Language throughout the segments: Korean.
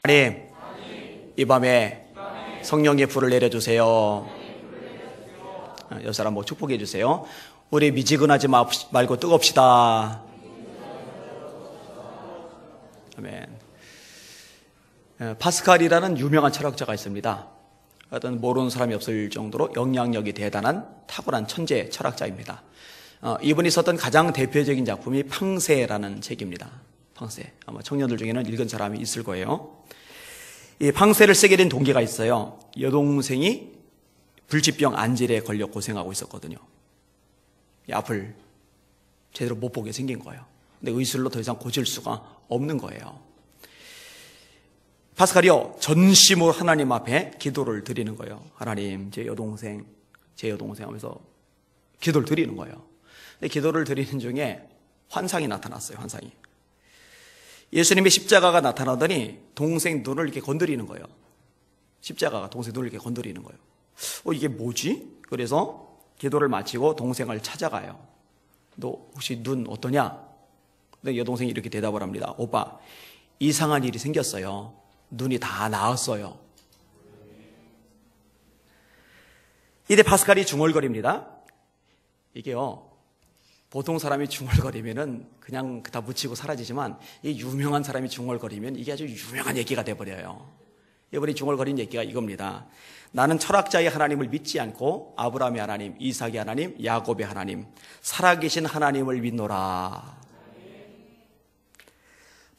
하나님, 이 밤에 성령의 불을 내려주세요. 옆 사람 축복해 주세요. 우리 미지근하지 말고 뜨겁시다. 아멘. 파스칼이라는 유명한 철학자가 있습니다. 어떤 모르는 사람이 없을 정도로 영향력이 대단한 탁월한 천재 철학자입니다. 이분이 썼던 가장 대표적인 작품이 팡세라는 책입니다. 팡세. 아마 청년들 중에는 읽은 사람이 있을 거예요. 이 팡세를 쓰게 된 동기가 있어요. 여동생이 불치병 안질에 걸려 고생하고 있었거든요. 이 앞을 제대로 못 보게 생긴 거예요. 근데 의술로 더 이상 고칠 수가 없는 거예요. 파스칼이요, 전심으로 하나님 앞에 기도를 드리는 거예요. 하나님, 제 여동생 하면서 기도를 드리는 거예요. 근데 기도를 드리는 중에 환상이 나타났어요. 환상이. 예수님의 십자가가 나타나더니 동생 눈을 이렇게 건드리는 거예요. 십자가가 동생 눈을 이렇게 건드리는 거예요. 이게 뭐지? 그래서 기도를 마치고 동생을 찾아가요. 너 혹시 눈 어떠냐? 근데 여동생이 이렇게 대답을 합니다. 오빠, 이상한 일이 생겼어요. 눈이 다 나았어요. 이때 파스칼이 중얼거립니다. 이게요, 보통 사람이 중얼거리면은 그냥 다 묻히고 사라지지만 이 유명한 사람이 중얼거리면 이게 아주 유명한 얘기가 돼버려요. 이번에 중얼거린 얘기가 이겁니다. 나는 철학자의 하나님을 믿지 않고 아브라함의 하나님, 이삭의 하나님, 야곱의 하나님, 살아계신 하나님을 믿노라.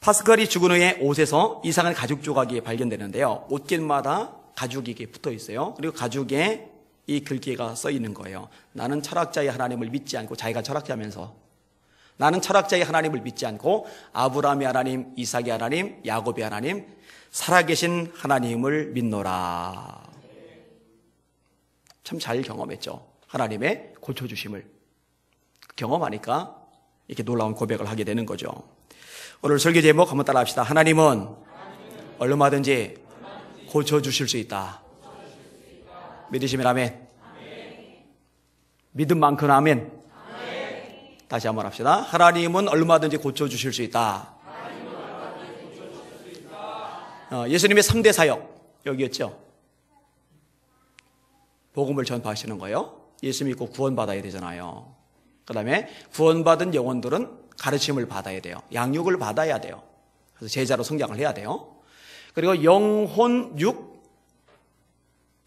파스칼이 죽은 후에 옷에서 이상한 가죽 조각이 발견되는데요. 옷깃마다 가죽이 이렇게 붙어 있어요. 그리고 가죽에 이 글귀가 써 있는 거예요. 나는 철학자의 하나님을 믿지 않고, 자기가 철학자면서 나는 철학자의 하나님을 믿지 않고 아브라함의 하나님, 이삭의 하나님, 야곱의 하나님, 살아계신 하나님을 믿노라. 참 잘 경험했죠. 하나님의 고쳐주심을 경험하니까 이렇게 놀라운 고백을 하게 되는 거죠. 오늘 설교 제목 한번 따라 합시다. 하나님은 얼마든지 고쳐주실 수 있다. 믿으시면 아멘. 믿음 만큼 아멘. 다시 한번 합시다. 하나님은 얼마든지 고쳐주실 수 있다. 예수님의 3대 사역 여기였죠. 복음을 전파하시는 거예요. 예수 믿고 구원받아야 되잖아요. 그 다음에 구원받은 영혼들은 가르침을 받아야 돼요. 양육을 받아야 돼요. 그래서 제자로 성장을 해야 돼요. 그리고 영혼, 육,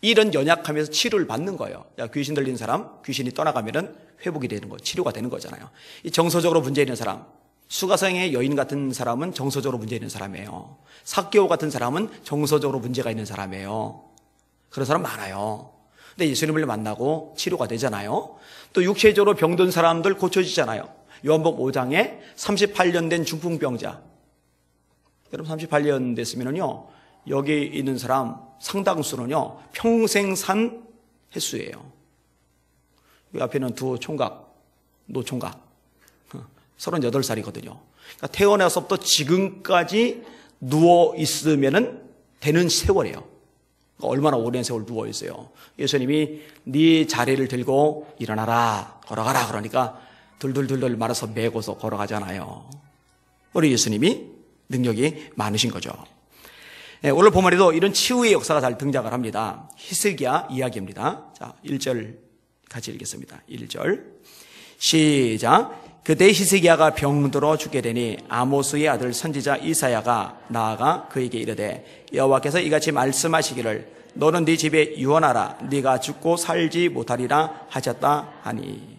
일은 연약하면서 치료를 받는 거예요. 귀신 들린 사람, 귀신이 떠나가면은 회복이 되는 거, 치료가 되는 거잖아요. 이 정서적으로 문제 있는 사람, 수가성의 여인 같은 사람은 정서적으로 문제 있는 사람이에요. 삭개오 같은 사람은 정서적으로 문제가 있는 사람이에요. 그런 사람 많아요. 근데 예수님을 만나고 치료가 되잖아요. 또 육체적으로 병든 사람들 고쳐지잖아요. 요한복음 5장에 38년 된 중풍병자. 여러분 38년 됐으면요, 여기 있는 사람 상당수는요, 평생 산 횟수예요. 이 앞에는 두 총각, 노총각, 38살이거든요. 그러니까 태어나서부터 지금까지 누워 있으면은 되는 세월이에요. 그러니까 얼마나 오랜 세월 누워 있어요. 예수님이 네 자리를 들고 일어나라, 걸어가라 그러니까 들들들들 말아서 메고서 걸어가잖아요. 우리 예수님이 능력이 많으신 거죠. 네, 오늘 본문에도 이런 치유의 역사가 잘 등장을 합니다. 히스기야 이야기입니다. 자, 1절 같이 읽겠습니다. 1절 시작. 그때 히스기야가 병들어 죽게 되니 아모스의 아들 선지자 이사야가 나아가 그에게 이르되 여호와께서 이같이 말씀하시기를 너는 네 집에 유언하라. 네가 죽고 살지 못하리라 하셨다 하니.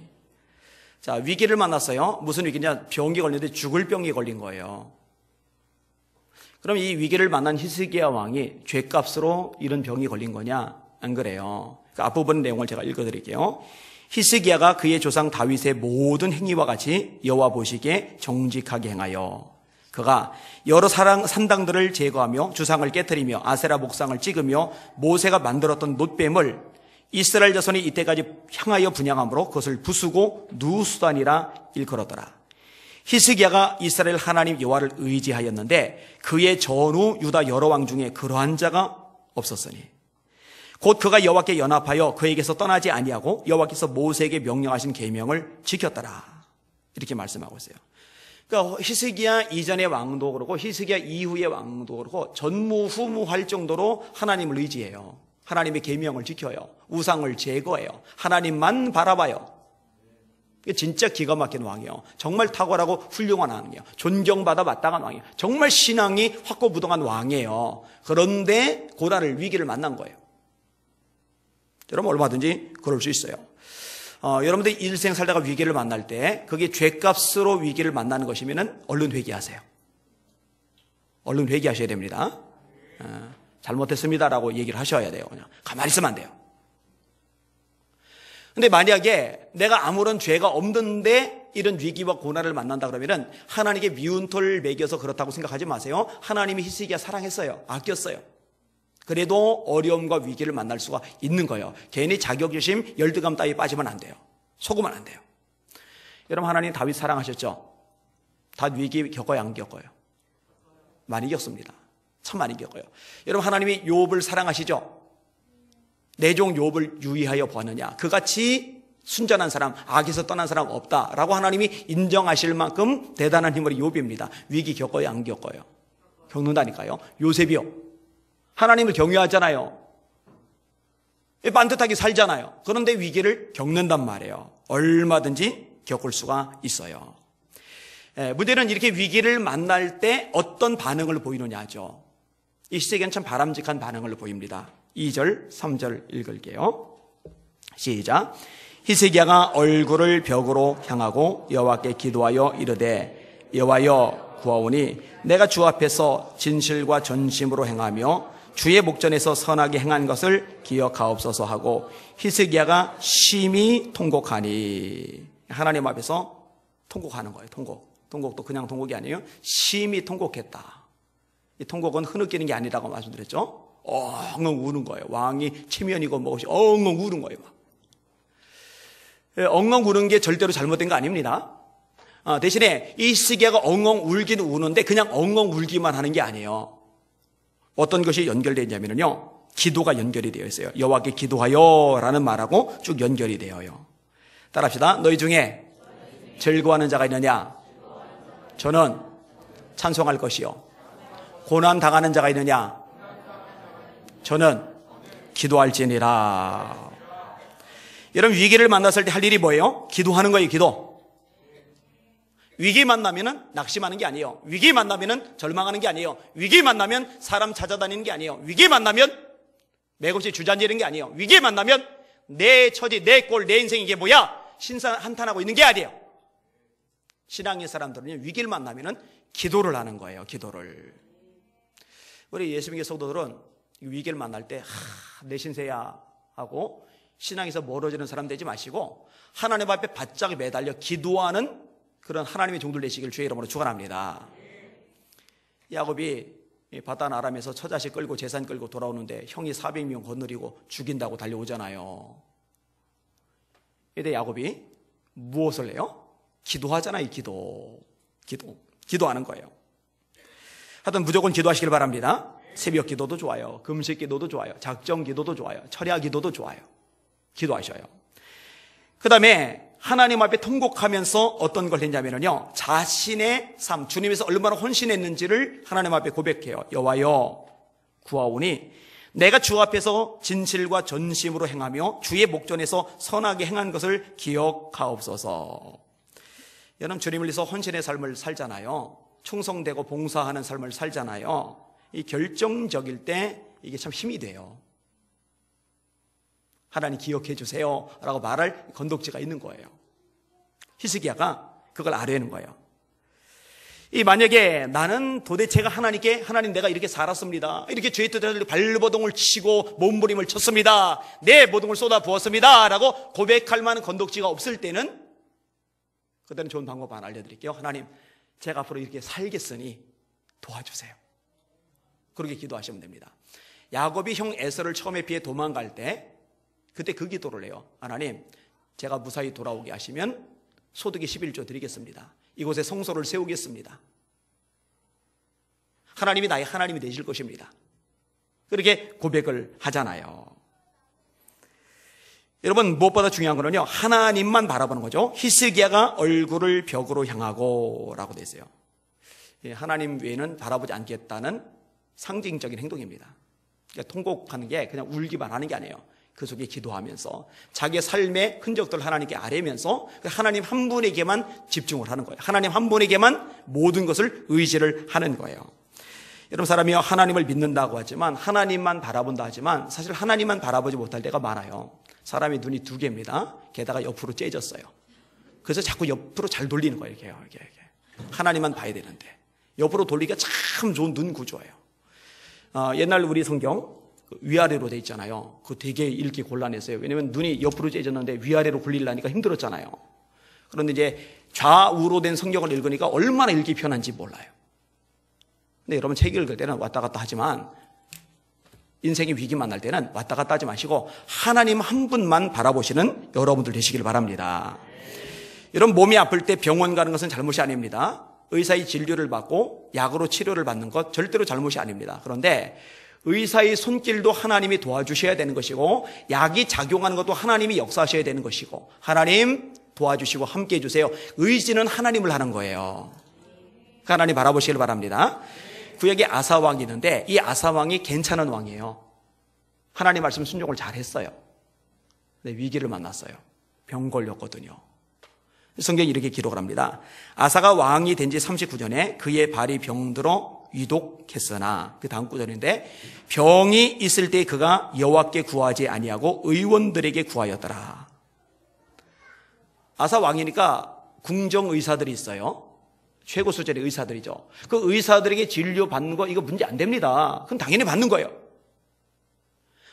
자, 위기를 만났어요. 무슨 위기냐? 병이 걸렸는데 죽을 병이 걸린 거예요. 그럼 이 위기를 만난 히스기야 왕이 죗값으로 이런 병이 걸린 거냐? 안 그래요. 그 앞부분 내용을 제가 읽어드릴게요. 히스기야가 그의 조상 다윗의 모든 행위와 같이 여호와 보시기에 정직하게 행하여 그가 여러 산당들을 제거하며 주상을 깨뜨리며 아세라 목상을 찍으며 모세가 만들었던 놋뱀을 이스라엘 자손이 이때까지 향하여 분향함으로 그것을 부수고 누수단이라 일컬었더라. 히스기야가 이스라엘 하나님 여호와를 의지하였는데 그의 전후 유다 여러 왕 중에 그러한 자가 없었으니 곧 그가 여호와께 연합하여 그에게서 떠나지 아니하고 여호와께서 모세에게 명령하신 계명을 지켰더라. 이렇게 말씀하고 있어요. 그러니까 히스기야 이전의 왕도 그렇고 히스기야 이후의 왕도 그렇고 전무후무할 정도로 하나님을 의지해요. 하나님의 계명을 지켜요. 우상을 제거해요. 하나님만 바라봐요. 진짜 기가 막힌 왕이에요. 정말 탁월하고 훌륭한 왕이에요. 존경받아 마땅한 왕이에요. 정말 신앙이 확고부동한 왕이에요. 그런데 고난을, 위기를 만난 거예요. 여러분 얼마든지 그럴 수 있어요. 여러분들 일생 살다가 위기를 만날 때 그게 죄값으로 위기를 만나는 것이면 얼른 회개하세요. 얼른 회개하셔야 됩니다. 잘못했습니다라고 얘기를 하셔야 돼요. 그냥 가만히 있으면 안 돼요. 근데 만약에 내가 아무런 죄가 없는데 이런 위기와 고난을 만난다 그러면은 하나님께 미운 털 매겨서 그렇다고 생각하지 마세요. 하나님이 히스기야 사랑했어요. 아꼈어요. 그래도 어려움과 위기를 만날 수가 있는 거예요. 괜히 자격지심, 열등감 따위 빠지면 안 돼요. 속으면 안 돼요. 여러분 하나님 다윗 사랑하셨죠? 다윗 위기 겪어요, 안 겪어요? 많이 겪습니다. 참 많이 겪어요. 여러분 하나님이 욥을 사랑하시죠? 내 종 욥을 유의하여 보았느냐? 그같이 순전한 사람, 악에서 떠난 사람 없다라고 하나님이 인정하실 만큼 대단한 힘으로 욥입니다. 위기 겪어요, 안 겪어요? 겪는다니까요. 요셉이요. 하나님을 경외하잖아요. 반듯하게 살잖아요. 그런데 위기를 겪는단 말이에요. 얼마든지 겪을 수가 있어요. 문제는 이렇게 위기를 만날 때 어떤 반응을 보이느냐죠. 이 시대에는 참 바람직한 반응을 보입니다. 2절, 3절 읽을게요. 시작. 히스기야가 얼굴을 벽으로 향하고 여호와께 기도하여 이르되 여호와여 구하오니 내가 주 앞에서 진실과 전심으로 행하며 주의 목전에서 선하게 행한 것을 기억하옵소서 하고 히스기야가 심히 통곡하니 하나님 앞에서 통곡하는 거예요. 통곡도 그냥 통곡이 아니에요. 심히 통곡했다. 이 통곡은 흐느끼는 게 아니라고 말씀드렸죠. 엉엉 우는 거예요. 왕이 체면이고 뭐것이 엉엉 우는 거예요. 엉엉 우는 게 절대로 잘못된 거 아닙니다. 대신에 이 히스기야가 엉엉 울긴 우는데 그냥 엉엉 울기만 하는 게 아니에요. 어떤 것이 연결되어 있냐면요, 기도가 연결이 되어 있어요. 여호와께 기도하여 라는 말하고 쭉 연결이 되어요. 따라합시다. 너희 중에 즐거워하는 자가 있느냐? 저는 찬송할 것이요. 고난 당하는 자가 있느냐? 저는 기도할지니라. 여러분 위기를 만났을 때 할 일이 뭐예요? 기도하는 거예요. 기도. 위기 만나면은 낙심하는 게 아니에요. 위기 만나면은 절망하는 게 아니에요. 위기 만나면 사람 찾아다니는 게 아니에요. 위기 만나면 맥없이 주저앉는 게 아니에요. 위기 만나면 내 처지, 내 꼴, 내 인생 이게 뭐야? 신사 한탄하고 있는 게 아니에요. 신앙의 사람들은 위기를 만나면은 기도를 하는 거예요. 기도를. 우리 예수님의 성도들은 위기를 만날 때 내 신세야 하고 신앙에서 멀어지는 사람 되지 마시고 하나님 앞에 바짝 매달려 기도하는 그런 하나님의 종들 되시길 주의 이름으로 축원합니다. 야곱이 바단 아람에서 처자식 끌고 재산 끌고 돌아오는데 형이 400명 거느리고 죽인다고 달려오잖아요. 이때 야곱이 무엇을 해요? 기도하잖아요. 기도하는 거예요. 하여튼 무조건 기도하시길 바랍니다. 새벽 기도도 좋아요. 금식 기도도 좋아요. 작정 기도도 좋아요. 철야 기도도 좋아요. 기도하셔요. 그 다음에 하나님 앞에 통곡하면서 어떤 걸 했냐면요, 자신의 삶, 주님에서 얼마나 헌신했는지를 하나님 앞에 고백해요. 여호와여 구하오니 내가 주 앞에서 진실과 전심으로 행하며 주의 목전에서 선하게 행한 것을 기억하옵소서. 여러분 주님을 위해서 헌신의 삶을 살잖아요. 충성되고 봉사하는 삶을 살잖아요. 이 결정적일 때 이게 참 힘이 돼요. 하나님 기억해 주세요 라고 말할 건덕지가 있는 거예요. 히스기야가 그걸 알아내는 거예요. 이 만약에 나는 도대체가 하나님께 하나님 내가 이렇게 살았습니다. 이렇게 죄의 뜻을 발버둥을 치고 몸부림을 쳤습니다. 내 모든 걸 쏟아 부었습니다 라고 고백할 만한 건덕지가 없을 때는 그때는 좋은 방법 하나 알려드릴게요. 하나님 제가 앞으로 이렇게 살겠으니 도와주세요. 그렇게 기도하시면 됩니다. 야곱이 형 에서를 처음에 피해 도망갈 때 그때 그 기도를 해요. 하나님 제가 무사히 돌아오게 하시면 소득의 11조 드리겠습니다. 이곳에 성소를 세우겠습니다. 하나님이 나의 하나님이 되실 것입니다. 그렇게 고백을 하잖아요. 여러분, 무엇보다 중요한 거는요, 하나님만 바라보는 거죠. 히스기야가 얼굴을 벽으로 향하고 라고 되어 있어요. 하나님 외에는 바라보지 않겠다는 상징적인 행동입니다. 그러니까 통곡하는 게 그냥 울기만 하는 게 아니에요. 그 속에 기도하면서 자기의 삶의 흔적들을 하나님께 아뢰면서 하나님 한 분에게만 집중을 하는 거예요. 하나님 한 분에게만 모든 것을 의지를 하는 거예요. 여러분, 사람이 하나님을 믿는다고 하지만, 하나님만 바라본다 하지만 사실 하나님만 바라보지 못할 때가 많아요. 사람의 눈이 두 개입니다. 게다가 옆으로 째졌어요. 그래서 자꾸 옆으로 잘 돌리는 거예요. 이렇게. 하나님만 봐야 되는데 옆으로 돌리기가 참 좋은 눈 구조예요. 옛날 우리 성경 위아래로 돼 있잖아요. 그거 되게 읽기 곤란했어요. 왜냐하면 눈이 옆으로 째졌는데 위아래로 굴리려니까 힘들었잖아요. 그런데 이제 좌우로 된 성경을 읽으니까 얼마나 읽기 편한지 몰라요. 근데 여러분, 책 읽을 때는 왔다 갔다 하지만 인생의 위기 만날 때는 왔다 갔다 하지 마시고 하나님 한 분만 바라보시는 여러분들 되시길 바랍니다. 여러분, 몸이 아플 때 병원 가는 것은 잘못이 아닙니다. 의사의 진료를 받고 약으로 치료를 받는 것 절대로 잘못이 아닙니다. 그런데 의사의 손길도 하나님이 도와주셔야 되는 것이고, 약이 작용하는 것도 하나님이 역사하셔야 되는 것이고, 하나님 도와주시고 함께 해주세요. 의지는 하나님을 하는 거예요. 하나님 바라보시길 바랍니다. 구약에 아사왕이 있는데 이 아사왕이 괜찮은 왕이에요. 하나님 말씀 순종을 잘했어요. 근데 위기를 만났어요. 병 걸렸거든요. 성경이 이렇게 기록을 합니다. 아사가 왕이 된 지 39년에 그의 발이 병들어 위독했으나, 그 다음 구절인데, 병이 있을 때 그가 여호와께 구하지 아니하고 의원들에게 구하였더라. 아사 왕이니까 궁정 의사들이 있어요. 최고 수준의 의사들이죠. 그 의사들에게 진료 받는 거 이거 문제 안 됩니다. 그럼 당연히 받는 거예요.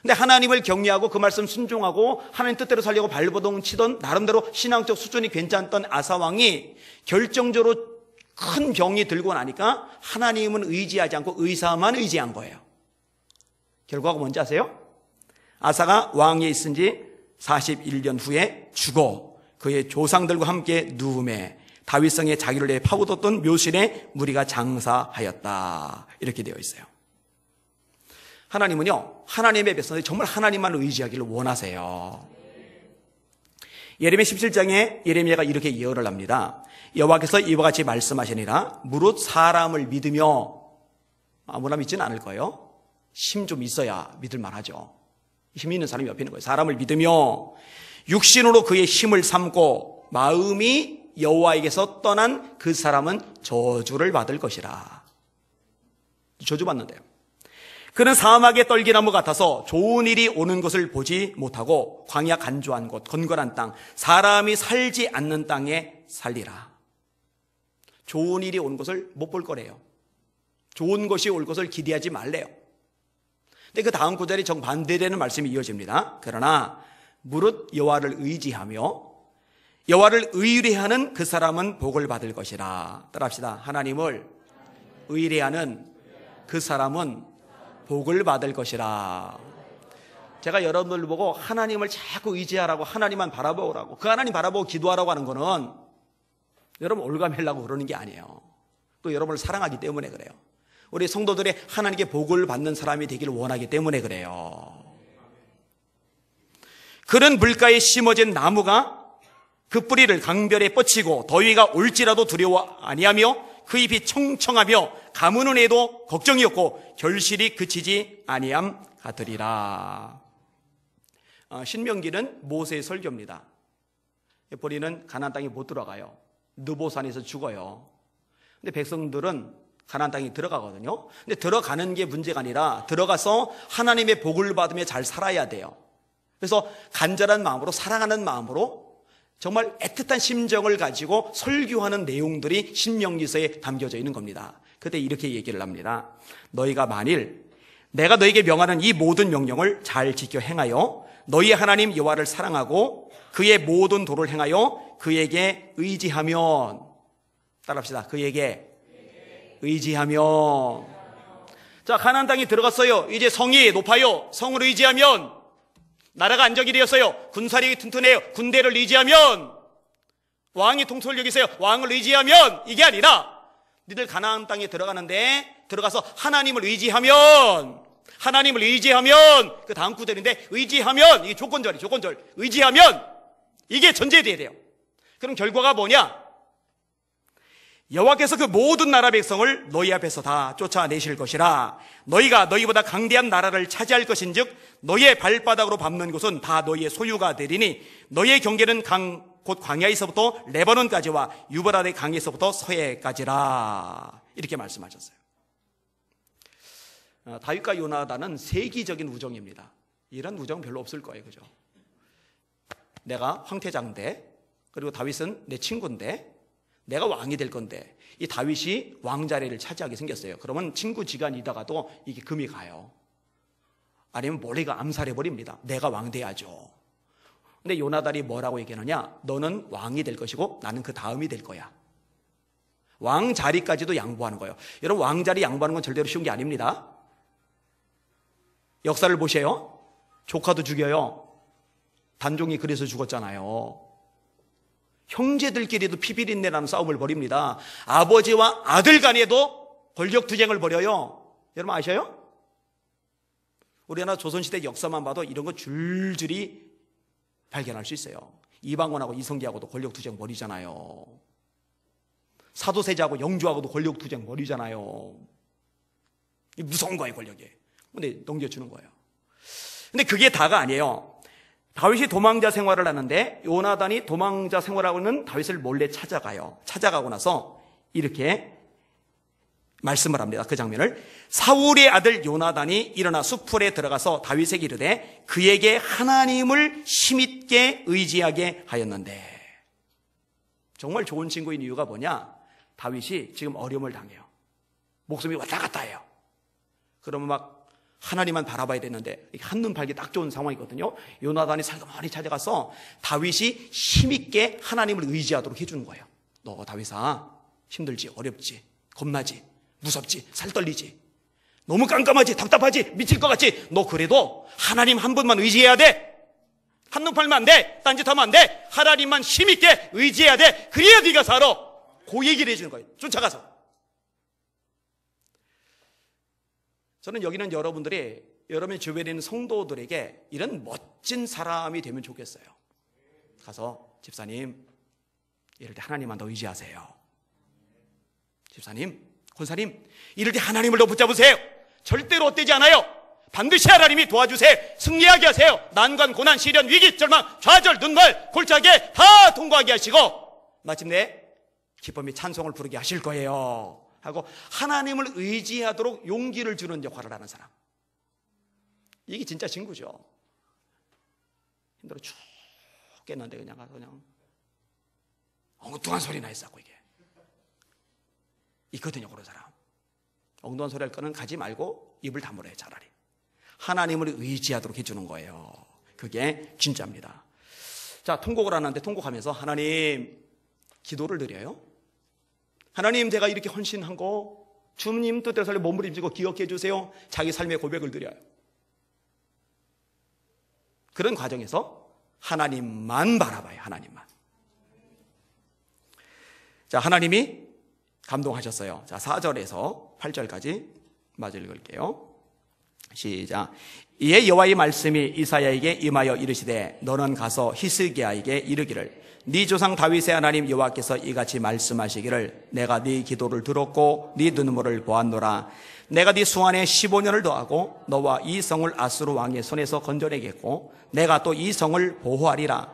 근데 하나님을 경외하고 그 말씀 순종하고 하나님 뜻대로 살려고 발버둥 치던 나름대로 신앙적 수준이 괜찮던 아사왕이 결정적으로 큰 병이 들고 나니까 하나님은 의지하지 않고 의사만 의지한 거예요. 결과가 뭔지 아세요? 아사가 왕위에 있은 지 41년 후에 죽어 그의 조상들과 함께 누움에 다윗성에 자기를 위해 파묻었던 묘실에 무리가 장사하였다. 이렇게 되어 있어요. 하나님은요, 하나님의 백성들이 정말 하나님만 의지하기를 원하세요. 예레미야 17장에 예레미야가 이렇게 예언을 합니다. 여호와께서 이와 같이 말씀하시니라. 무릇 사람을 믿으며, 아무나 믿지는 않을 거예요. 힘 좀 있어야 믿을 만하죠. 힘 있는 사람이 옆에 있는 거예요. 사람을 믿으며 육신으로 그의 힘을 삼고 마음이 여호와에게서 떠난 그 사람은 저주를 받을 것이라. 저주받는데요. 그는 사막의 떨기나무 같아서 좋은 일이 오는 것을 보지 못하고 광야 간조한 곳, 건건한 땅, 사람이 살지 않는 땅에 살리라. 좋은 일이 오는 것을 못 볼 거래요. 좋은 것이 올 것을 기대하지 말래요. 근데 그 다음 구절이 정반대되는 말씀이 이어집니다. 그러나 무릇 여호와를 의지하며 여호와를 의뢰하는 그 사람은 복을 받을 것이라. 따라합시다. 하나님을 의뢰하는 그 사람은 복을 받을 것이라. 제가 여러분들 보고 하나님을 자꾸 의지하라고, 하나님만 바라보라고, 그 하나님 바라보고 기도하라고 하는 거는 여러분 올가매려고 그러는 게 아니에요. 또 여러분을 사랑하기 때문에 그래요. 우리 성도들의 하나님께 복을 받는 사람이 되기를 원하기 때문에 그래요. 그런 물가에 심어진 나무가 그 뿌리를 강별에 뻗치고 더위가 올지라도 두려워 아니하며 그 잎이 청청하며 가무는 애도 걱정이었고 결실이 그치지 아니함 같으리라. 신명기는 모세의 설교입니다. 보리는 가나안 땅에 못 들어가요. 느보산에서 죽어요. 근데 백성들은 가나안 땅에 들어가거든요. 근데 들어가는 게 문제가 아니라 들어가서 하나님의 복을 받으며 잘 살아야 돼요. 그래서 간절한 마음으로, 사랑하는 마음으로 정말 애틋한 심정을 가지고 설교하는 내용들이 신명기서에 담겨져 있는 겁니다. 그때 이렇게 얘기를 합니다. 너희가 만일 내가 너에게 명하는 이 모든 명령을 잘 지켜 행하여 너희의 하나님 여호와를 사랑하고 그의 모든 도를 행하여 그에게 의지하면, 따라합시다. 그에게 의지하면. 자, 가나안 땅에 들어갔어요. 이제 성이 높아요. 성을 의지하면 나라가 안정이 되었어요. 군사력이 튼튼해요. 군대를 의지하면, 왕이 통솔력 있어요. 왕을 의지하면, 이게 아니라 니들 가나안 땅에 들어가는데 들어가서 하나님을 의지하면, 하나님을 의지하면, 그 다음 구절인데, 의지하면, 이게 조건절, 의지하면, 이게 전제돼야 돼요. 그럼 결과가 뭐냐? 여호와께서 그 모든 나라 백성을 너희 앞에서 다 쫓아내실 것이라. 너희가 너희보다 강대한 나라를 차지할 것인즉 너희의 발바닥으로 밟는 곳은 다 너희의 소유가 되리니 너희의 경계는 곧 광야에서부터 레바논까지와 유브라데 강에서부터 서해까지라. 이렇게 말씀하셨어요. 다윗과 요나단은 세기적인 우정입니다. 이런 우정 별로 없을 거예요. 그죠? 내가 황태자인데, 그리고 다윗은 내 친구인데, 내가 왕이 될 건데, 이 다윗이 왕자리를 차지하게 생겼어요. 그러면 친구지간이다가도 이게 금이 가요. 아니면 몰래가 암살해버립니다. 내가 왕 돼야죠. 근데 요나단이 뭐라고 얘기하느냐? 너는 왕이 될 것이고 나는 그 다음이 될 거야. 왕자리까지도 양보하는 거예요. 여러분, 왕자리 양보하는 건 절대로 쉬운 게 아닙니다. 역사를 보세요. 조카도 죽여요. 단종이 그래서 죽었잖아요. 형제들끼리도 피비린내라는 싸움을 벌입니다. 아버지와 아들 간에도 권력투쟁을 벌여요. 여러분 아셔요? 우리나라 조선시대 역사만 봐도 이런 거 줄줄이 발견할 수 있어요. 이방원하고 이성계하고도 권력투쟁 벌이잖아요. 사도세자하고 영주하고도 권력투쟁 벌이잖아요. 무서운 거예요, 권력이. 근데 넘겨주는 거예요. 근데 그게 다가 아니에요. 다윗이 도망자 생활을 하는데 요나단이 도망자 생활하고는 다윗을 몰래 찾아가요. 찾아가고 나서 이렇게 말씀을 합니다. 그 장면을. 사울의 아들 요나단이 일어나 숲풀에 들어가서 다윗에게 이르되 그에게 하나님을 힘있게 의지하게 하였는데. 정말 좋은 친구인 이유가 뭐냐? 다윗이 지금 어려움을 당해요. 목숨이 왔다 갔다 해요. 그러면 막 하나님만 바라봐야 되는데 한눈 팔기 딱 좋은 상황이거든요. 요나단이 살그머니 찾아가서 다윗이 힘있게 하나님을 의지하도록 해주는 거예요. 너 다윗아, 힘들지, 어렵지, 겁나지, 무섭지, 살떨리지, 너무 깜깜하지, 답답하지, 미칠 것 같지. 너 그래도 하나님 한 분만 의지해야 돼. 한눈 팔면 안 돼. 딴짓하면 안 돼. 하나님만 힘있게 의지해야 돼. 그래야 네가 살아. 그 얘기를 해주는 거예요. 쫓아가서. 저는 여기는 여러분들이 여러분의 주변에 있는 성도들에게 이런 멋진 사람이 되면 좋겠어요. 가서 집사님, 이럴 때 하나님만 더 의지하세요. 집사님, 권사님, 이럴 때 하나님을 더 붙잡으세요. 절대로 헛되지 않아요. 반드시 하나님이 도와주세요. 승리하게 하세요. 난관, 고난, 시련, 위기, 절망, 좌절, 눈물, 골짜기에 다 통과하게 하시고 마침내 기쁨이 찬송을 부르게 하실 거예요. 하고 하나님을 의지하도록 용기를 주는 역할을 하는 사람. 이게 진짜 친구죠. 힘들어 죽겠는데 그냥 가서 그냥 엉뚱한 소리나 했었고 이게 있거든요. 그런 사람. 엉뚱한 소리 할 거는 가지 말고 입을 다물어요. 차라리 하나님을 의지하도록 해주는 거예요. 그게 진짜입니다. 자, 통곡을 하는데 통곡하면서 하나님, 기도를 드려요. 하나님, 제가 이렇게 헌신한 거 주님 뜻대로 살려 몸부림치고 기억해 주세요. 자기 삶의 고백을 드려요. 그런 과정에서 하나님만 바라봐요. 하나님만. 자, 하나님이 감동하셨어요. 자, 4절에서 8절까지 마저 읽을게요. 시작. 이에 여호와의 말씀이 이사야에게 임하여 이르시되 너는 가서 히스기야에게 이르기를 네 조상 다윗의 하나님 여호와께서 이같이 말씀하시기를 내가 네 기도를 들었고 네 눈물을 보았노라. 내가 네 수완에 15년을 더하고 너와 이 성을 아수르 왕의 손에서 건져내겠고 내가 또 이 성을 보호하리라.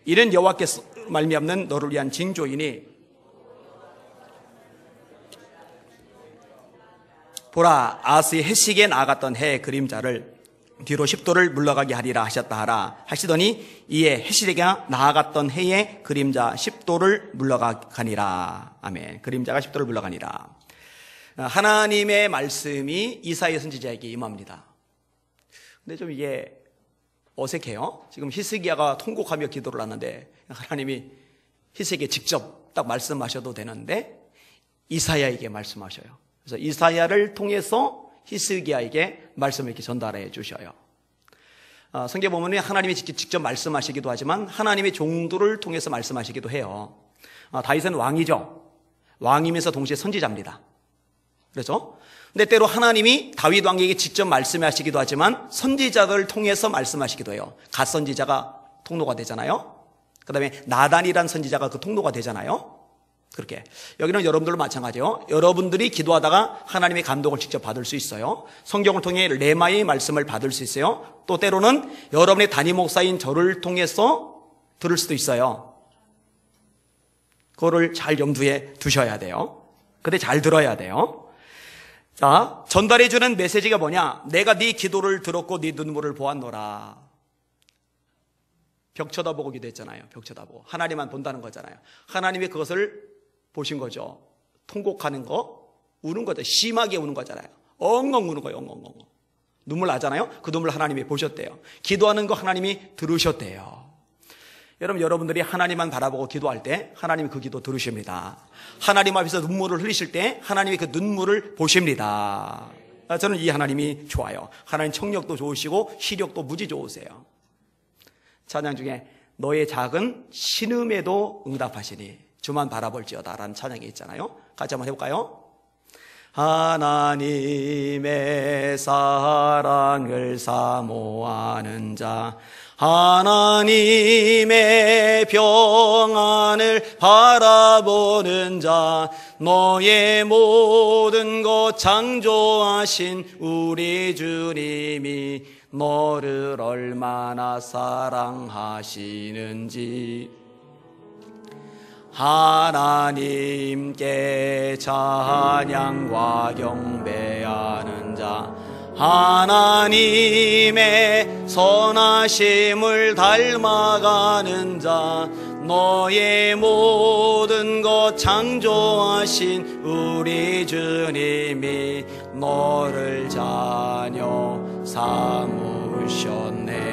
이는 여호와께서 말미암는 너를 위한 징조이니 보라, 아스의 해식에 나아갔던 해의 그림자를 뒤로 10도를 물러가게 하리라 하셨다 하라 하시더니 이에 해식에 나아갔던 해의 그림자 10도를 물러가니라. 아멘. 그림자가 10도를 물러가니라. 하나님의 말씀이 이사야 선지자에게 임합니다. 근데 좀 이게 어색해요. 지금 히스기야가 통곡하며 기도를 하는데 하나님이 히스기야에게 직접 딱 말씀하셔도 되는데 이사야에게 말씀하셔요. 그래서 이사야를 통해서 히스기야에게 말씀을 이렇게 전달해 주셔요. 성경 보면 하나님이 직접 말씀하시기도 하지만 하나님의 종들을 통해서 말씀하시기도 해요. 다윗은 왕이죠. 왕이면서 동시에 선지자입니다. 그렇죠? 근데 때로 하나님이 다윗 왕에게 직접 말씀하시기도 하지만 선지자들을 통해서 말씀하시기도 해요. 갓 선지자가 통로가 되잖아요. 그 다음에 나단이란 선지자가 그 통로가 되잖아요. 그렇게 여기는 여러분들도 마찬가지예요. 여러분들이 기도하다가 하나님의 감동을 직접 받을 수 있어요. 성경을 통해 레마의 말씀을 받을 수 있어요. 또 때로는 여러분의 담임 목사인 저를 통해서 들을 수도 있어요. 그거를 잘 염두에 두셔야 돼요. 근데 잘 들어야 돼요. 자, 전달해 주는 메시지가 뭐냐? 내가 네 기도를 들었고 네 눈물을 보았노라. 벽 쳐다보고 기도했잖아요. 벽 쳐다보고 하나님만 본다는 거잖아요. 하나님이 그것을 보신 거죠. 통곡하는 거, 우는 거죠. 심하게 우는 거잖아요. 엉엉 우는 거예요. 엉엉엉. 눈물 나잖아요. 그 눈물 하나님이 보셨대요. 기도하는 거 하나님이 들으셨대요. 여러분, 여러분들이 하나님만 바라보고 기도할 때 하나님이 그 기도 들으십니다. 하나님 앞에서 눈물을 흘리실 때 하나님이 그 눈물을 보십니다. 저는 이 하나님이 좋아요. 하나님 청력도 좋으시고 시력도 무지 좋으세요. 찬양 중에 너의 작은 신음에도 응답하시니 주만 바라볼지어다 라는 찬양이 있잖아요. 같이 한번 해볼까요? 하나님의 사랑을 사모하는 자, 하나님의 평안을 바라보는 자, 너의 모든 것 창조하신 우리 주님이 너를 얼마나 사랑하시는지 하나님께 찬양과 경배하는 자, 하나님의 선하심을 닮아가는 자, 너의 모든 것 창조하신 우리 주님이 너를 자녀 삼으셨네.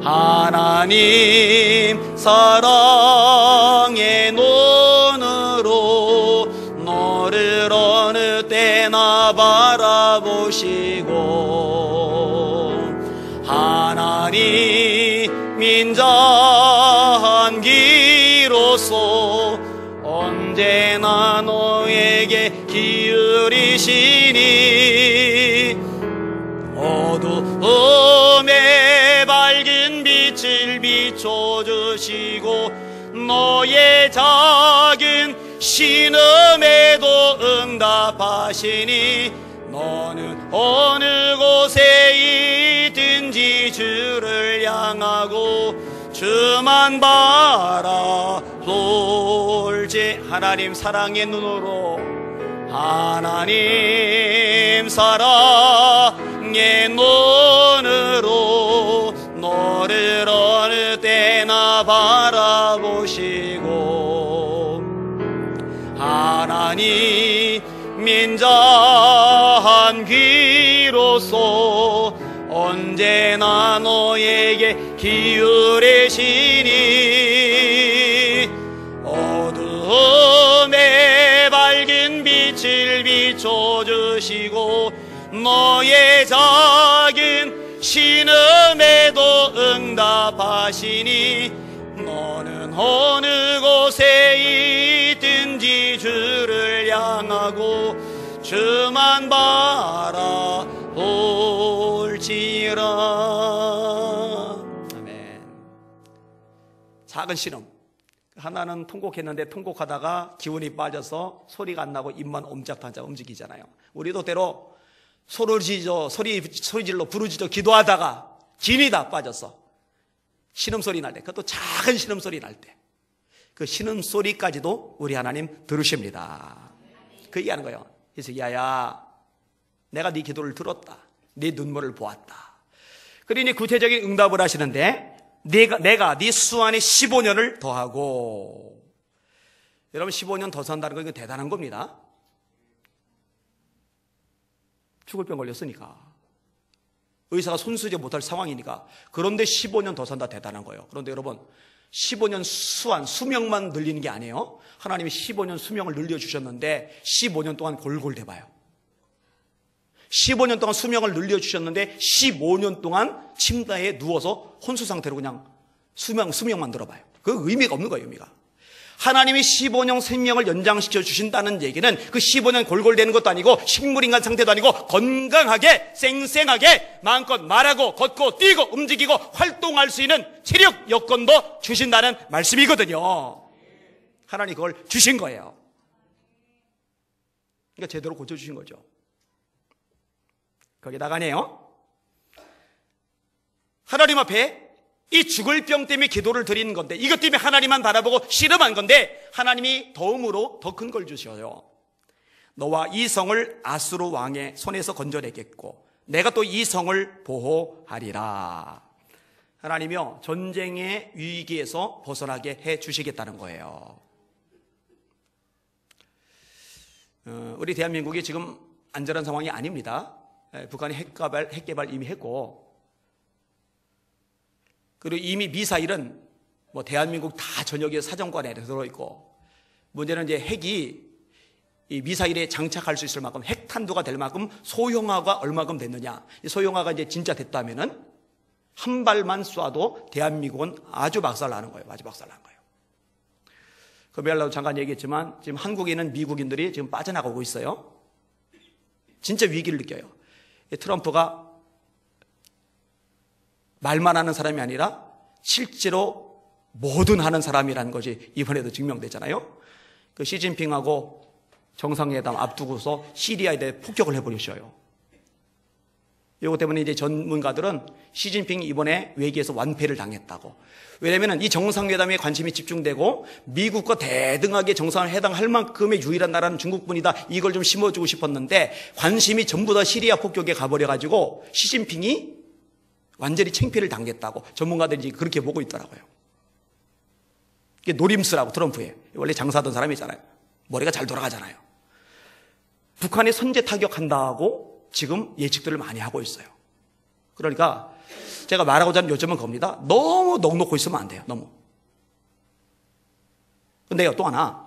하나님 사랑의 눈으로 너를 어느 때나 바라보시고 하나님 인자한 기로서 언제나 너에게 기울이시니 어두움에 밝은 빛을 비춰주시고 너의 작은 신음에도 응답하시니 너는 어느 곳에 있든지 주를 향하고 주만 바라볼지. 하나님 사랑의 눈으로 하나님 사랑의 눈으로 너를 어느 때나 바라보시고 하나님 인자한 귀로서 언제나 너에게 기울이시니 어두움에 밝은 빛을 비춰주시고 너의 작은 신음에도 응답하시니 너는 어느 곳에 있든지 주를 향하고 주만 바라볼지라. 아멘. 작은 신음. 하나는 통곡했는데 통곡하다가 기운이 빠져서 소리가 안 나고 입만 옴짝달짝 움직이잖아요. 우리도 때로 소리 질러 부르짖어 기도하다가 진이 다 빠져서 신음소리 날 때, 그것도 작은 신음소리 날 때 그 신음소리까지도 우리 하나님 들으십니다. 그 얘기하는 거예요. 그래서 야야 내가 네 기도를 들었다. 네 눈물을 보았다. 그러니 구체적인 응답을 하시는데 내가 네 수 안에 15년을 더하고. 여러분 15년 더 산다는 건 이거 대단한 겁니다. 죽을 병 걸렸으니까 의사가 손수제 못할 상황이니까. 그런데 15년 더 산다 대단한 거예요. 그런데 여러분 15년 수명만 늘리는 게 아니에요. 하나님이 15년 수명을 늘려주셨는데 15년 동안 골골대봐요. 15년 동안 수명을 늘려주셨는데 15년 동안 침대에 누워서 혼수 상태로 그냥 수명만 들어봐요. 그 의미가 없는 거예요. 의미가. 하나님이 15년 생명을 연장시켜 주신다는 얘기는 그 15년 골골대는 것도 아니고 식물인간 상태도 아니고 건강하게 쌩쌩하게 마음껏 말하고 걷고 뛰고 움직이고 활동할 수 있는 체력 여건도 주신다는 말씀이거든요. 하나님 그걸 주신 거예요. 그러니까 제대로 고쳐주신 거죠. 거기다가네요, 하나님 앞에 이 죽을 병 때문에 기도를 드리는 건데, 이것 때문에 하나님만 바라보고 씨름한 건데 하나님이 더음으로 더 큰 걸 주셔요. 너와 이 성을 아수르 왕의 손에서 건져내겠고 내가 또 이 성을 보호하리라. 하나님이요, 전쟁의 위기에서 벗어나게 해 주시겠다는 거예요. 우리 대한민국이 지금 안전한 상황이 아닙니다. 북한이 핵개발 이미 했고, 그리고 이미 미사일은 뭐 대한민국 다 전역의 사정관에 들어있고, 문제는 이제 핵이 이 미사일에 장착할 수 있을 만큼 핵탄두가 될 만큼 소형화가 얼마큼 됐느냐. 소형화가 이제 진짜 됐다면은 한 발만 쏴도 대한민국은 아주 박살나는 거예요. 아주 박살나는 거예요. 금요일날도 잠깐 얘기했지만 지금 한국에 있는 미국인들이 지금 빠져나가고 있어요. 진짜 위기를 느껴요. 트럼프가 말만 하는 사람이 아니라 실제로 뭐든 하는 사람이라는 것이 이번에도 증명되잖아요. 그 시진핑하고 정상회담 앞두고서 시리아에 대해 폭격을 해버리셔요. 이것 때문에 이제 전문가들은 시진핑이 이번에 외기에서 완패를 당했다고. 왜냐하면 이 정상회담에 관심이 집중되고 미국과 대등하게 정상회담 할 만큼의 유일한 나라는 중국뿐이다, 이걸 좀 심어주고 싶었는데 관심이 전부 다 시리아 폭격에 가버려가지고 시진핑이 완전히 창피를 당했다고 전문가들이 그렇게 보고 있더라고요. 이게 노림수라고, 트럼프에. 원래 장사하던 사람이잖아요. 머리가 잘 돌아가잖아요. 북한이 선제 타격한다고 지금 예측들을 많이 하고 있어요. 그러니까 제가 말하고자 하는 요점은 겁니다. 너무 넉넉고 있으면 안 돼요. 너무. 근데요, 또 하나,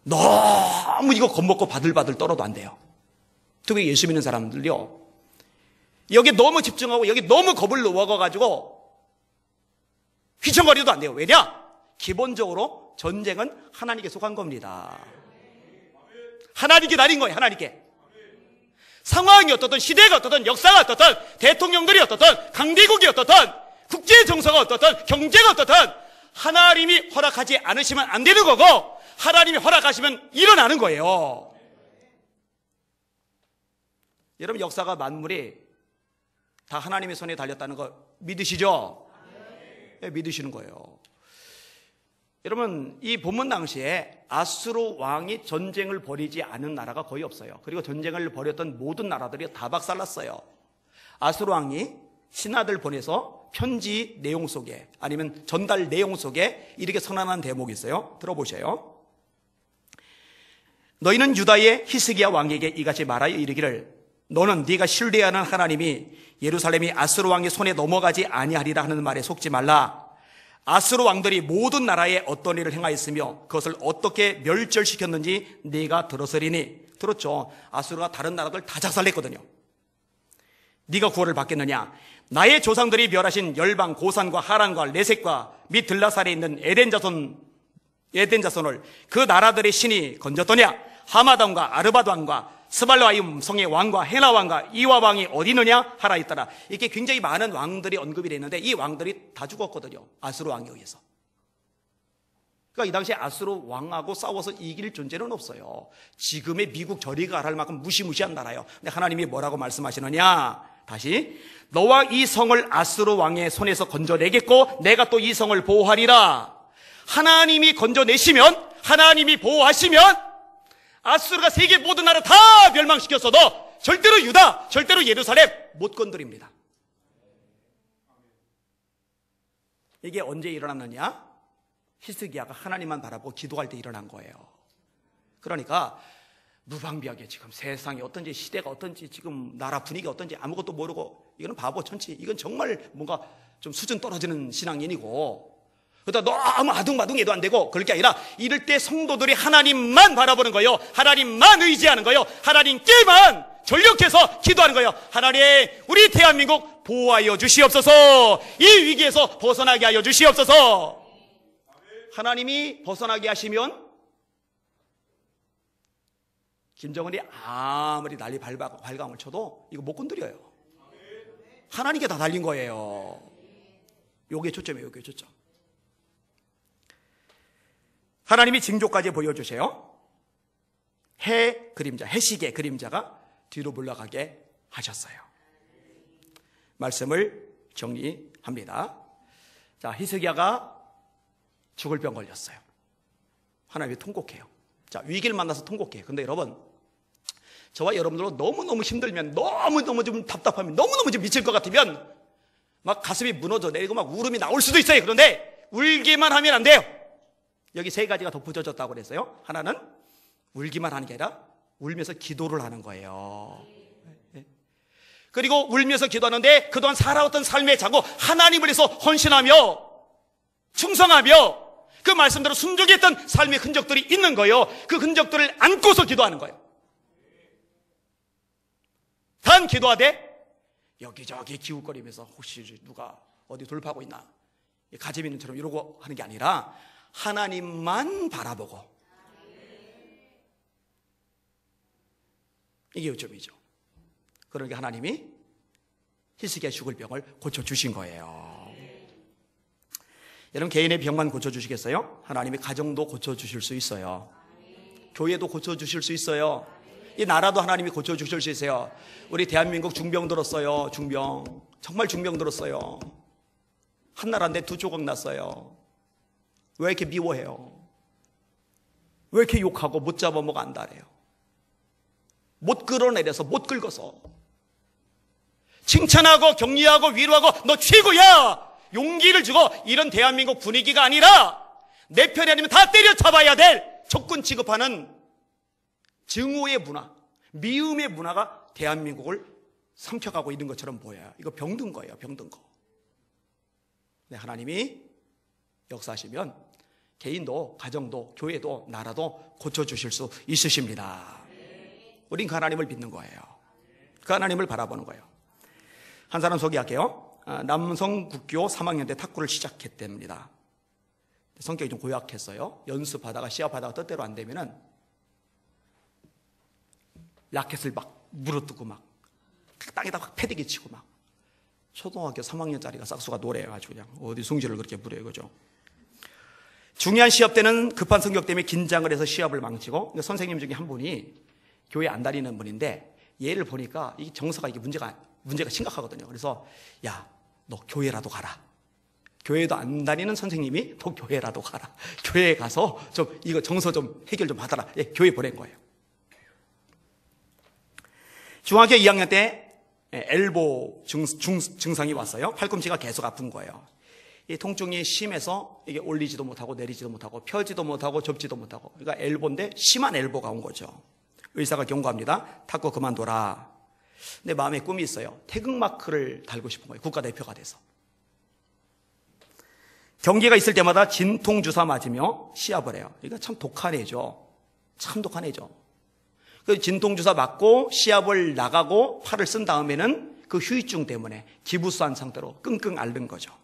너무 이거 겁먹고 바들바들 떨어도 안 돼요. 특히 예수 믿는 사람들요, 여기 너무 집중하고 여기 너무 겁을 넣어가지고 휘청거려도 안 돼요. 왜냐? 기본적으로 전쟁은 하나님께 속한 겁니다. 하나님께 날인 거예요. 하나님께. 상황이 어떻든, 시대가 어떻든, 역사가 어떻든, 대통령들이 어떻든, 강대국이 어떻든, 국제 정서가 어떻든, 경제가 어떻든 하나님이 허락하지 않으시면 안 되는 거고, 하나님이 허락하시면 일어나는 거예요. 여러분, 역사가 만물이 다 하나님의 손에 달렸다는 거 믿으시죠? 네, 믿으시는 거예요. 여러분, 이 본문 당시에 아수르 왕이 전쟁을 벌이지 않은 나라가 거의 없어요. 그리고 전쟁을 벌였던 모든 나라들이 다 박살났어요. 아수르 왕이 신하들 보내서 편지 내용 속에, 아니면 전달 내용 속에 이렇게 선언한 대목이 있어요. 들어보세요. 너희는 유다의 히스기야 왕에게 이같이 말하여 이르기를, 너는 네가 신뢰하는 하나님이 예루살렘이 아수르 왕의 손에 넘어가지 아니하리라 하는 말에 속지 말라. 아수르 왕들이 모든 나라에 어떤 일을 행하였으며 그것을 어떻게 멸절시켰는지 네가 들었으리니. 들었죠? 아수르가 다른 나라들 다 작살냈거든요. 네가 구원을 받겠느냐? 나의 조상들이 멸하신 열방 고산과 하란과 레색과 및 들라살에 있는 에덴 자손을 그 나라들의 신이 건졌더냐? 하마단과 아르바단과 스발라임 성의 왕과 헤나 왕과 이와 왕이 어디 있느냐 하라 있더라. 이렇게 굉장히 많은 왕들이 언급이 됐는데 이 왕들이 다 죽었거든요. 아수르 왕에 의해서. 그러니까 이 당시에 아수르 왕하고 싸워서 이길 존재는 없어요. 지금의 미국 저리가 할 만큼 무시무시한 나라예요. 근데 하나님이 뭐라고 말씀하시느냐? 다시, 너와 이 성을 아수르 왕의 손에서 건져내겠고 내가 또 이 성을 보호하리라. 하나님이 건져내시면, 하나님이 보호하시면 아수르가 세계 모든 나라 다 멸망시켰어도 절대로 유다, 절대로 예루살렘 못 건드립니다. 이게 언제 일어났느냐? 히스기야가 하나님만 바라보고 기도할 때 일어난 거예요. 그러니까 무방비하게 지금 세상이 어떤지, 시대가 어떤지, 지금 나라 분위기가 어떤지 아무것도 모르고, 이거는 바보 천치, 이건 정말 뭔가 좀 수준 떨어지는 신앙인이고, 그러다 너무 아둥바둥해도 안 되고, 그럴 게 아니라 이럴 때 성도들이 하나님만 바라보는 거예요. 하나님만 의지하는 거예요. 하나님께만 전력해서 기도하는 거예요. 하나님, 우리 대한민국 보호하여 주시옵소서. 이 위기에서 벗어나게 하여 주시옵소서. 하나님이 벗어나게 하시면 김정은이 아무리 난리 발광을 쳐도 이거 못 건드려요. 하나님께 다 달린 거예요. 요게 초점이에요. 요게 초점. 하나님이 징조까지 보여주세요. 해 그림자, 해식의 그림자가 뒤로 물러가게 하셨어요. 말씀을 정리합니다. 자, 히스기야가 죽을 병 걸렸어요. 하나님이 통곡해요. 자, 위기를 만나서 통곡해요. 근데 여러분, 저와 여러분들도 너무너무 힘들면, 너무너무 좀 답답하면, 너무너무 좀 미칠 것 같으면 막 가슴이 무너져 내리고 막 울음이 나올 수도 있어요. 그런데 울기만 하면 안 돼요. 여기 세 가지가 덧붙여졌다고 그랬어요. 하나는 울기만 하는 게 아니라 울면서 기도를 하는 거예요. 그리고 울면서 기도하는데 그동안 살아왔던 삶의 자고 하나님을 위해서 헌신하며 충성하며 그 말씀대로 순종했던 삶의 흔적들이 있는 거예요. 그 흔적들을 안고서 기도하는 거예요. 단 기도하되 여기저기 기웃거리면서 혹시 누가 어디 돌파하고 있나 가재미는처럼 이러고 하는 게 아니라 하나님만 바라보고, 이게 요점이죠. 그러니까 하나님이 히스기야 죽을 병을 고쳐주신 거예요. 여러분, 개인의 병만 고쳐주시겠어요? 하나님이 가정도 고쳐주실 수 있어요. 교회도 고쳐주실 수 있어요. 이 나라도 하나님이 고쳐주실 수 있어요. 우리 대한민국 중병 들었어요. 중병, 정말 중병 들었어요. 한 나라인데 두 조각 났어요. 왜 이렇게 미워해요? 왜 이렇게 욕하고 못 잡아먹어 안달해요? 못 끌어내려서, 못 긁어서 칭찬하고 격려하고 위로하고 너 최고야 용기를 주고 이런 대한민국 분위기가 아니라 내 편이 아니면 다 때려잡아야 될 적군 취급하는 증오의 문화, 미움의 문화가 대한민국을 삼켜가고 있는 것처럼 보여요. 이거 병든 거예요. 병든 거. 네, 하나님이 역사하시면 개인도 가정도 교회도 나라도 고쳐주실 수 있으십니다. 우린 그 하나님을 믿는 거예요. 그 하나님을 바라보는 거예요. 한 사람 소개할게요. 남성국교 3학년 때 탁구를 시작했답니다. 성격이 좀 고약했어요. 연습하다가 시합하다가 뜻대로 안 되면은 라켓을 막 물어뜯고 막 땅에다 막 패대기 치고 막 초등학교 3학년짜리가 싹수가 노래해가지고 그냥 어디 숭지를 그렇게 부려요. 그죠? 중요한 시합 때는 급한 성격 때문에 긴장을 해서 시합을 망치고, 선생님 중에 한 분이 교회 안 다니는 분인데 얘를 보니까 이 정서가 이게 문제가 심각하거든요. 그래서 야, 너 교회라도 가라. 교회도 안 다니는 선생님이 너 교회라도 가라. 교회에 가서 좀 이거 정서 좀 해결 좀 하더라. 예, 교회 보낸 거예요. 중학교 2학년 때 엘보 증상이 왔어요. 팔꿈치가 계속 아픈 거예요. 이 통증이 심해서 이게 올리지도 못하고 내리지도 못하고 펴지도 못하고 접지도 못하고, 그러니까 엘보인데 심한 엘보가 온 거죠. 의사가 경고합니다. 탁구 그만둬라. 근데 마음에 꿈이 있어요. 태극마크를 달고 싶은 거예요. 국가대표가 돼서. 경기가 있을 때마다 진통주사 맞으며 시합을 해요. 이거 참 독한 애죠. 참 독한 애죠. 그 진통주사 맞고 시합을 나가고 팔을 쓴 다음에는 그 후유증 때문에 기부스한 상태로 끙끙 앓는 거죠.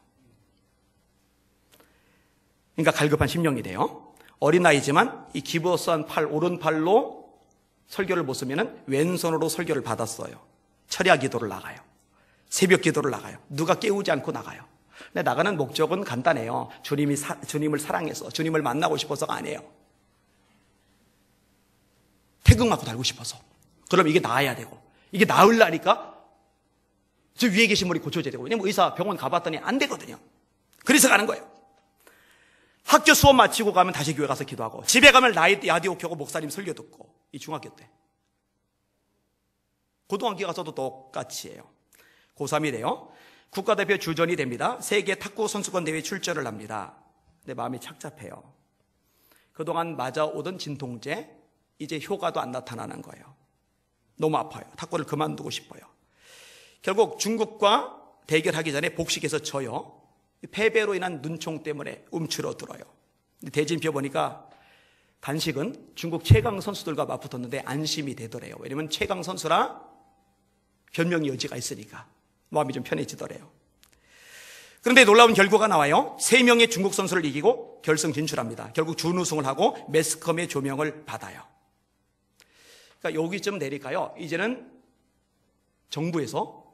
그러니까 갈급한 심령이 돼요. 어린 나이지만 이 기부스한 팔, 오른팔로 설교를 못 쓰면 왼손으로 설교를 받았어요. 철야 기도를 나가요. 새벽 기도를 나가요. 누가 깨우지 않고 나가요. 근데 나가는 목적은 간단해요. 주님을 사랑해서, 주님을 만나고 싶어서가 아니에요. 태극 맞고 달고 싶어서. 그럼 이게 나아야 되고, 이게 나으려니까 저 위에 계신 분이 고쳐져야 되고, 왜냐면 의사 병원 가봤더니 안 되거든요. 그래서 가는 거예요. 학교 수업 마치고 가면 다시 교회 가서 기도하고, 집에 가면 라디오 켜고 목사님 설교 듣고. 이 중학교 때. 고등학교 가서도 똑같이 해요. 고3이래요. 국가대표 주전이 됩니다. 세계 탁구 선수권 대회에 출전을 합니다. 근데 마음이 착잡해요. 그동안 맞아오던 진통제, 이제 효과도 안 나타나는 거예요. 너무 아파요. 탁구를 그만두고 싶어요. 결국 중국과 대결하기 전에 복식에서 져요. 패배로 인한 눈총 때문에 움츠러들어요. 대진표 보니까 단식은 중국 최강 선수들과 맞붙었는데 안심이 되더래요. 왜냐면 최강 선수라 변명의 여지가 있으니까 마음이 좀 편해지더래요. 그런데 놀라운 결과가 나와요. 3명의 중국 선수를 이기고 결승 진출합니다. 결국 준우승을 하고 매스컴의 조명을 받아요. 그러니까 여기쯤 내릴까요? 이제는 정부에서,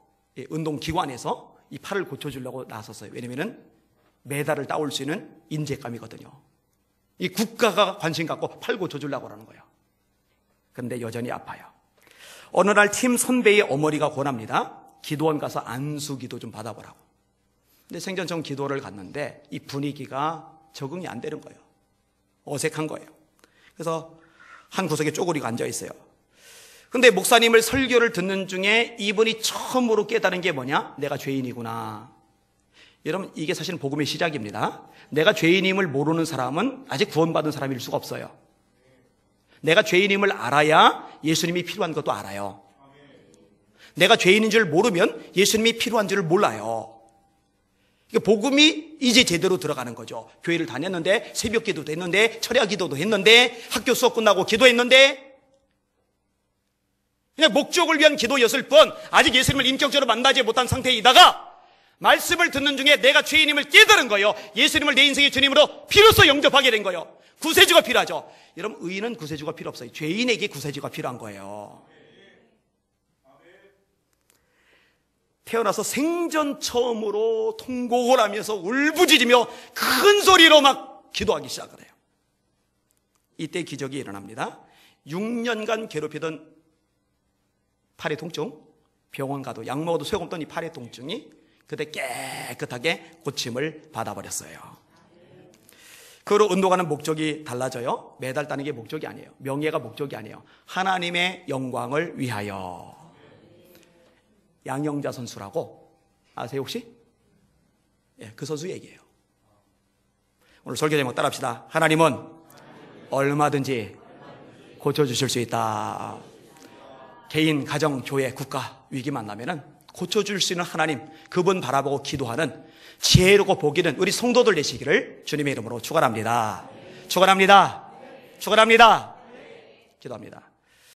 운동기관에서 이 팔을 고쳐주려고 나섰어요. 왜냐면은 메달을 따올 수 있는 인재감이거든요. 이 국가가 관심 갖고 팔 고쳐주려고 하는 거예요. 그런데 여전히 아파요. 어느 날 팀 선배의 어머니가 권합니다. 기도원 가서 안수기도 좀 받아보라고. 근데 생전처럼 기도를 갔는데 이 분위기가 적응이 안 되는 거예요. 어색한 거예요. 그래서 한 구석에 쪼그리고 앉아 있어요. 근데 목사님을 설교를 듣는 중에 이분이 처음으로 깨달은 게 뭐냐? 내가 죄인이구나. 여러분, 이게 사실은 복음의 시작입니다. 내가 죄인임을 모르는 사람은 아직 구원받은 사람일 수가 없어요. 내가 죄인임을 알아야 예수님이 필요한 것도 알아요. 내가 죄인인 줄 모르면 예수님이 필요한 줄을 몰라요. 복음이 이제 제대로 들어가는 거죠. 교회를 다녔는데, 새벽 기도도 했는데, 철야 기도도 했는데, 학교 수업 끝나고 기도했는데, 그냥 목적을 위한 기도였을 뿐 아직 예수님을 인격적으로 만나지 못한 상태이다가 말씀을 듣는 중에 내가 죄인임을 깨달은 거예요. 예수님을 내 인생의 주님으로 비로소 영접하게 된 거예요. 구세주가 필요하죠. 여러분, 의인은 구세주가 필요 없어요. 죄인에게 구세주가 필요한 거예요. 태어나서 생전 처음으로 통곡을 하면서 울부짖으며 큰 소리로 막 기도하기 시작을 해요. 이때 기적이 일어납니다. 6년간 괴롭히던 팔의 통증, 병원 가도 약 먹어도 소용없던 이 팔의 통증이 그때 깨끗하게 고침을 받아버렸어요. 그 후로 운동하는 목적이 달라져요. 메달 따는 게 목적이 아니에요. 명예가 목적이 아니에요. 하나님의 영광을 위하여. 양영자 선수라고 아세요 혹시? 예, 그 선수 얘기예요. 오늘 설교 제목 따라합시다. 하나님은 얼마든지 고쳐주실 수 있다. 개인, 가정, 교회, 국가 위기 만나면은 고쳐줄 수 있는 하나님, 그분 바라보고 기도하는 지혜롭고 복 있는 우리 성도들 되시기를 주님의 이름으로 축원합니다. 축원합니다. 축원합니다. 기도합니다.